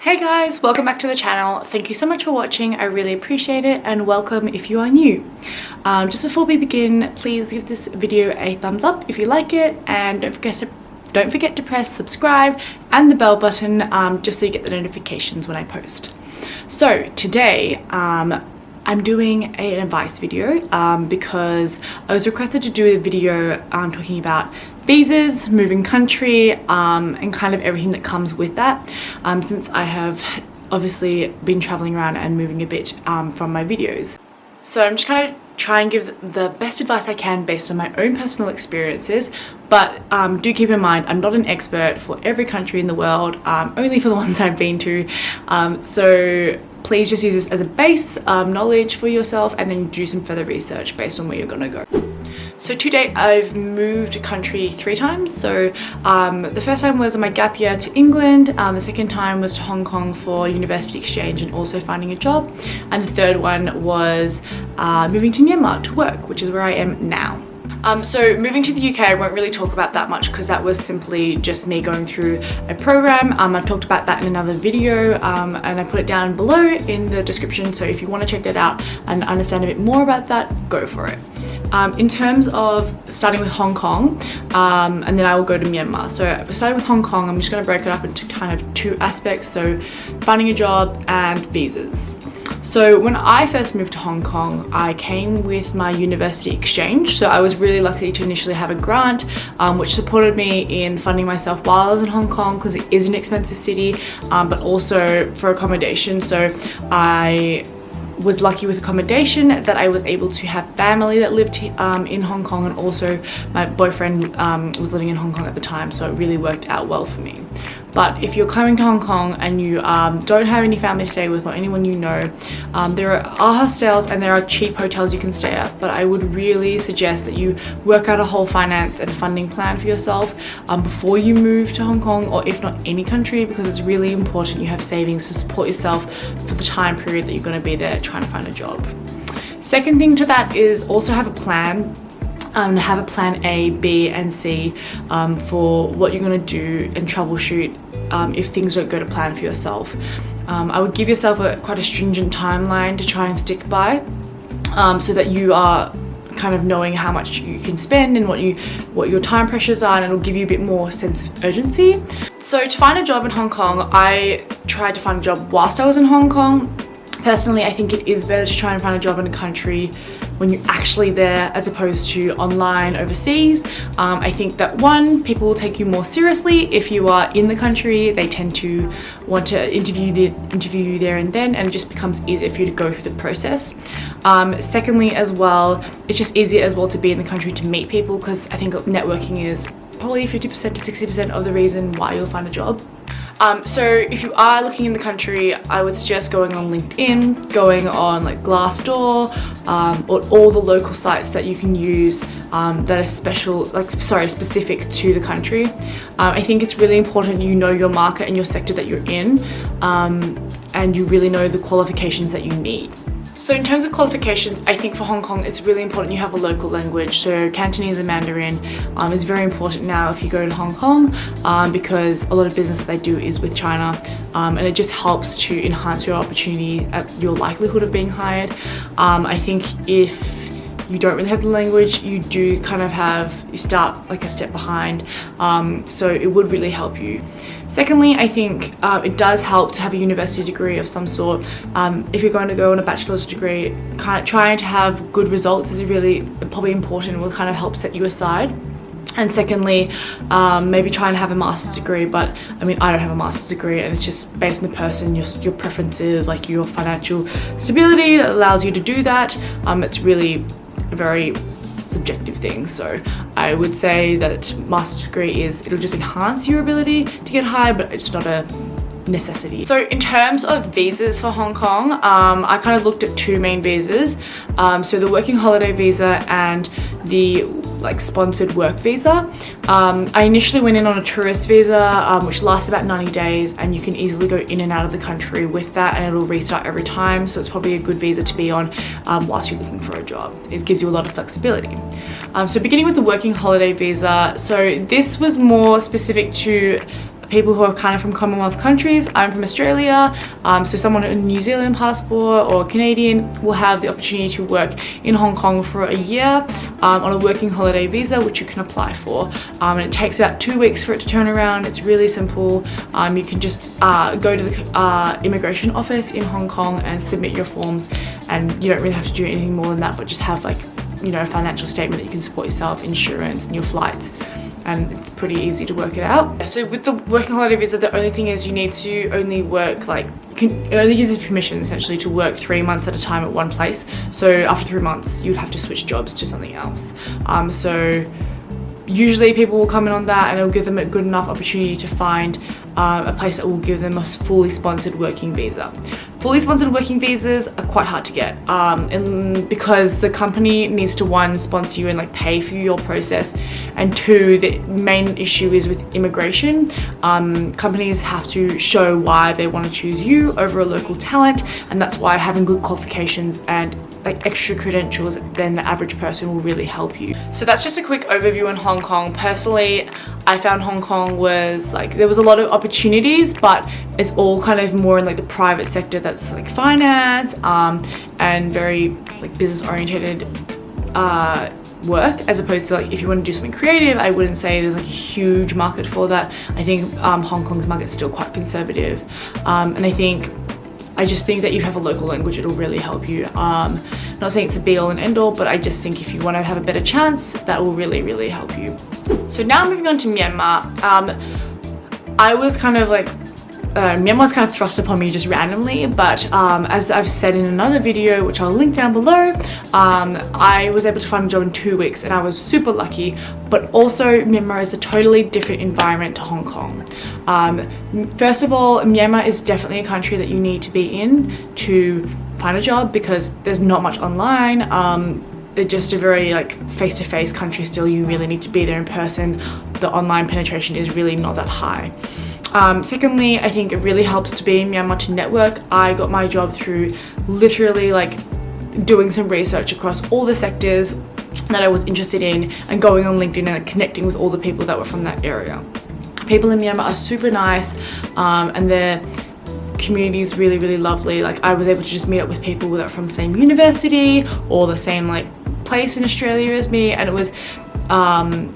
Hey guys, welcome back to the channel. Thank you so much for watching. I really appreciate it, and welcome if you are new. Just before we begin, please give this video a thumbs up if you like it, and don't forget to press subscribe and the bell button just so you get the notifications when I post. So today I'm doing an advice video because I was requested to do a video talking about visas, moving country, and kind of everything that comes with that, since I have obviously been traveling around and moving a bit from my videos. So I'm just kind of try and give the best advice I can based on my own personal experiences, but do keep in mind I'm not an expert for every country in the world, only for the ones I've been to, so please just use this as a base knowledge for yourself, and then do some further research based on where you're gonna go. So to date, I've moved country 3 times. So the first time was on my gap year to England, the second time was to Hong Kong for university exchange and also finding a job, and the third one was moving to Myanmar to work, which is where I am now. So moving to the UK, I won't really talk about that much because that was simply just me going through a program. I've talked about that in another video, and I put it down below in the description, so if you want to check that out and understand a bit more about that, go for it. In terms of starting with Hong Kong, and then I will go to Myanmar. So starting with Hong Kong, I'm just going to break it up into kind of 2 aspects, so finding a job and visas. So when I first moved to Hong Kong, I came with my university exchange. So I was really lucky to initially have a grant, which supported me in funding myself while I was in Hong Kong, because it is an expensive city, but also for accommodation. So I was lucky with accommodation that I was able to have family that lived in Hong Kong, and also my boyfriend was living in Hong Kong at the time, so it really worked out well for me. But if you're coming to Hong Kong and you don't have any family to stay with or anyone you know, there are hostels and there are cheap hotels you can stay at, but I would really suggest that you work out a whole finance and funding plan for yourself before you move to Hong Kong, or if not any country, because it's really important you have savings to support yourself for the time period that you're going to be there trying to find a job. Second thing to that is also have a plan. Have a plan A, B, and C for what you're going to do and troubleshoot if things don't go to plan for yourself. I would give yourself quite a stringent timeline to try and stick by, so that you are kind of knowing how much you can spend and what your time pressures are, and it'll give you a bit more sense of urgency. So to find a job in Hong Kong, I tried to find a job whilst I was in Hong Kong. Personally, I think it is better to try and find a job in a country when you're actually there, as opposed to online overseas. I think that people will take you more seriously if you are in the country. They tend to want to interview you there and then, and it just becomes easier for you to go through the process. Secondly, as well, it's just easier as well to be in the country to meet people, because I think networking is probably 50% to 60% of the reason why you'll find a job. So if you are looking in the country, I would suggest going on LinkedIn, going on like Glassdoor, or all the local sites that you can use that are specific to the country. I think it's really important you know your market and your sector that you're in, and you really know the qualifications that you need. So in terms of qualifications, I think for Hong Kong, it's really important you have a local language. So Cantonese and Mandarin is very important now if you go to Hong Kong, because a lot of business that they do is with China, and it just helps to enhance your opportunity, your likelihood of being hired. I think if you don't really have the language, you do kind of you start like a step behind, so it would really help you. Secondly, I think it does help to have a university degree of some sort. If you're going to go on a bachelor's degree, trying to have good results is probably important. It will kind of help set you aside. And secondly, maybe try and have a master's degree, but I mean, I don't have a master's degree, and it's just based on the person, your preferences, like your financial stability that allows you to do that. It's really a very subjective thing, so I would say that master's degree it'll just enhance your ability to get hired, but it's not a necessity. So in terms of visas for Hong Kong, I kind of looked at 2 main visas, so the working holiday visa and the sponsored work visa. I initially went in on a tourist visa, which lasts about 90 days, and you can easily go in and out of the country with that, and it'll restart every time, so it's probably a good visa to be on whilst you're looking for a job. It gives you a lot of flexibility. So beginning with the working holiday visa, so this was more specific to people who are kind of from Commonwealth countries. I'm from Australia, so someone with a New Zealand passport or Canadian will have the opportunity to work in Hong Kong for a year on a working holiday visa, which you can apply for. And it takes about 2 weeks for it to turn around. It's really simple. You can just go to the immigration office in Hong Kong and submit your forms, and you don't really have to do anything more than that, but just have like, you know, a financial statement that you can support yourself, insurance and your flights. And it's pretty easy to work it out. So with the working holiday visa, the only thing is you need to only work like, it only gives you permission essentially to work 3 months at a time at one place. So after 3 months, you'd have to switch jobs to something else. So usually people will come in on that and it'll give them a good enough opportunity to find a place that will give them a fully sponsored working visa. Fully sponsored working visas are quite hard to get, and because the company needs to, one, sponsor you and like pay for your process, and two, the main issue is with immigration. Companies have to show why they want to choose you over a local talent, and that's why having good qualifications and like extra credentials than the average person will really help you. So that's just a quick overview on Hong Kong. Personally, I found Hong Kong was like, there was a lot of opportunities, but it's all kind of more in like the private sector, that's like finance and very like business oriented work, as opposed to like if you want to do something creative. I wouldn't say there's like a huge market for that. I think Hong Kong's market is still quite conservative, and I just think that you have a local language, it'll really help you. Not saying it's a be all and end all, but I just think if you want to have a better chance, that will really, really help you. So now moving on to Myanmar. I was kind of like, Myanmar was kind of thrust upon me just randomly, but as I've said in another video, which I'll link down below, I was able to find a job in 2 weeks and I was super lucky. But also Myanmar is a totally different environment to Hong Kong. First of all, Myanmar is definitely a country that you need to be in to find a job, because there's not much online. They're just a very like face-to-face country still. You really need to be there in person. The online penetration is really not that high. Secondly, I think it really helps to be in Myanmar to network. I got my job through literally like doing some research across all the sectors that I was interested in and going on LinkedIn and connecting with all the people that were from that area. People in Myanmar are super nice, and their community is really, really lovely. Like I was able to just meet up with people that are from the same university or the same like place in Australia as me, and it was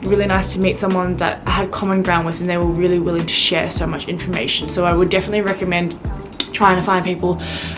really nice to meet someone that I had common ground with, and they were really willing to share so much information. So I would definitely recommend trying to find people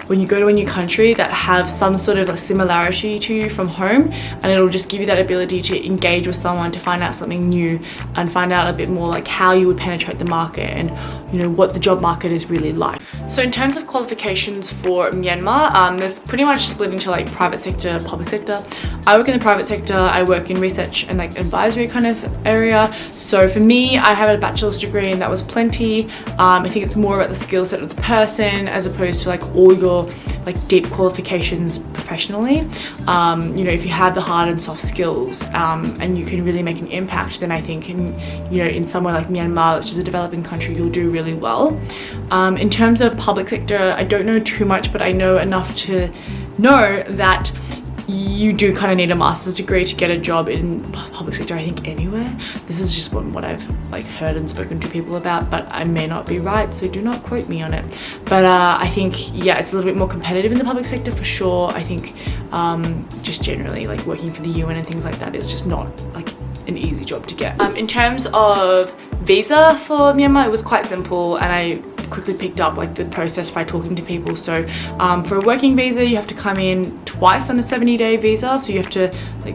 when you go to a new country that have some sort of like similarity to you from home, and it'll just give you that ability to engage with someone, to find out something new and find out a bit more like how you would penetrate the market and, you know, what the job market is really like. So in terms of qualifications for Myanmar, there's pretty much split into like private sector, public sector. I work in the private sector. I work in research and like advisory kind of area. So for me, I have a bachelor's degree and that was plenty. I think it's more about the skill set of the person as opposed to like all your like deep qualifications professionally. You know, if you have the hard and soft skills and you can really make an impact, then I think in somewhere like Myanmar, that's just a developing country, you'll do really well. In terms of public sector, I don't know too much, but I know enough to know that you do kind of need a master's degree to get a job in public sector, I think anywhere. This is just what I've like heard and spoken to people about, but I may not be right, so do not quote me on it. But I think, yeah, it's a little bit more competitive in the public sector for sure. I think just generally like working for the UN and things like that is just not like an easy job to get. In terms of visa for Myanmar, it was quite simple, and I quickly picked up like the process by talking to people. So for a working visa, you have to come in twice on a 70-day visa, so you have to like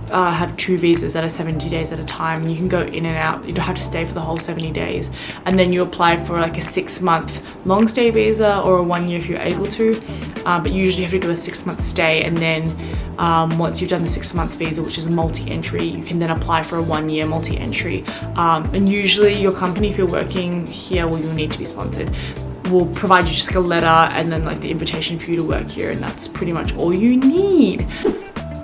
have 2 visas that are 70 days at a time, and you can go in and out. You don't have to stay for the whole 70 days. And then you apply for like a 6-month long stay visa or a 1 year if you're able to, but you usually have to do a 6-month stay, and then once you've done the 6-month visa, which is multi-entry, you can then apply for a 1-year multi-entry, and usually your company, if you're working here, well, you'll need to be sponsored, will provide you just like a letter and then like the invitation for you to work here, and that's pretty much all you need.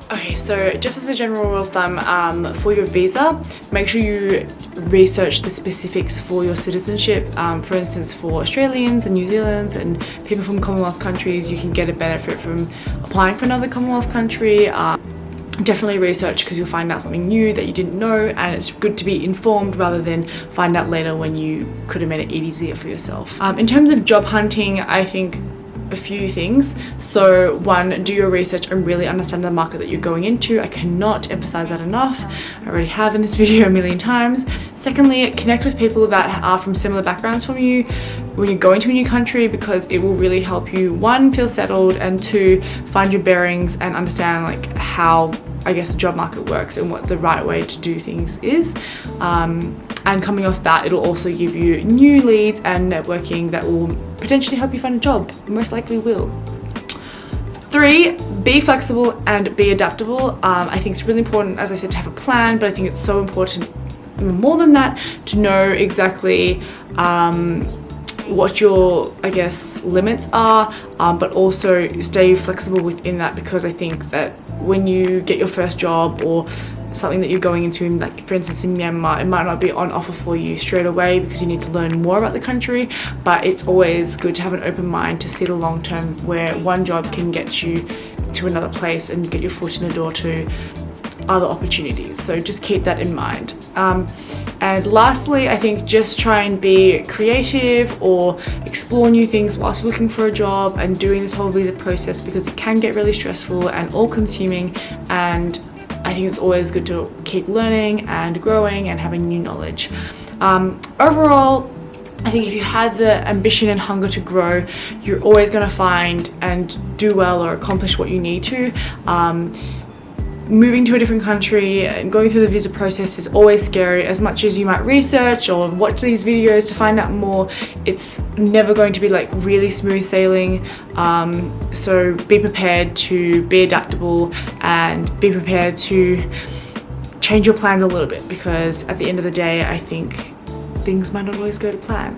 Okay, so just as a general rule of thumb, for your visa, make sure you research the specifics for your citizenship. For instance, for Australians and New Zealanders and people from Commonwealth countries, you can get a benefit from applying for another Commonwealth country. definitely research, because you'll find out something new that you didn't know, and it's good to be informed rather than find out later when you could have made it easier for yourself. In terms of job hunting, I think a few things. So one, do your research and really understand the market that you're going into. I cannot emphasize that enough. I already have in this video a million times. Secondly, connect with people that are from similar backgrounds from you when you're going to a new country, because it will really help you, one, feel settled, and two, find your bearings and understand like how, I guess, the job market works and what the right way to do things is. And coming off that, it'll also give you new leads and networking that will potentially help you find a job. Most likely will. 3, be flexible and be adaptable. I think it's really important, as I said, to have a plan, but I think it's so important, more than that, to know exactly what your, I guess, limits are, but also stay flexible within that, because I think that when you get your first job or something that you're going into, like for instance in Myanmar, it might not be on offer for you straight away because you need to learn more about the country, but it's always good to have an open mind to see the long term, where one job can get you to another place and get your foot in the door to other opportunities. So just keep that in mind. And lastly, I think just try and be creative or explore new things whilst you're looking for a job and doing this whole visa process, because it can get really stressful and all consuming, and I think it's always good to keep learning and growing and having new knowledge. Overall, I think if you had the ambition and hunger to grow, you're always going to find and do well or accomplish what you need to. Moving to a different country and going through the visa process is always scary. As much as you might research or watch these videos to find out more, it's never going to be like really smooth sailing. So be prepared to be adaptable and be prepared to change your plans a little bit, because at the end of the day, I think things might not always go to plan.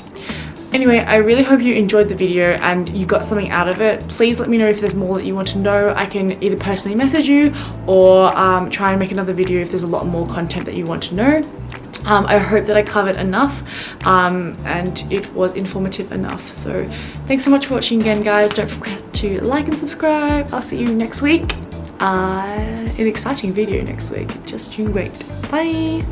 Anyway, I really hope you enjoyed the video and you got something out of it. Please let me know if there's more that you want to know. I can either personally message you or try and make another video if there's a lot more content that you want to know. I hope that I covered enough and it was informative enough. So thanks so much for watching again, guys. Don't forget to like and subscribe. I'll see you next week. An exciting video next week. Just you wait. Bye.